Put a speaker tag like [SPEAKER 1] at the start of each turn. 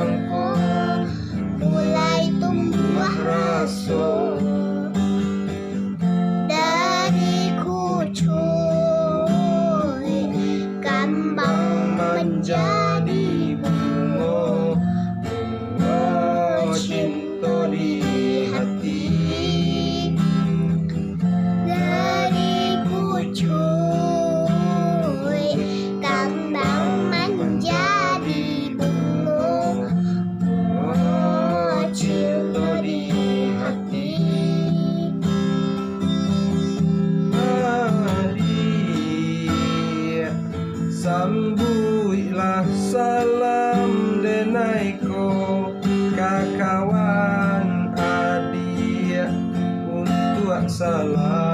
[SPEAKER 1] mengko
[SPEAKER 2] mulai tumbuh rasa dariku cuy, kembang menjadi bunga, bunga cinta di hati. Dariku cuy, kembang menjadi bunga, bunga cinta di hati.
[SPEAKER 1] Adik, sambuilah salam denaiko kakawan adik untuk salam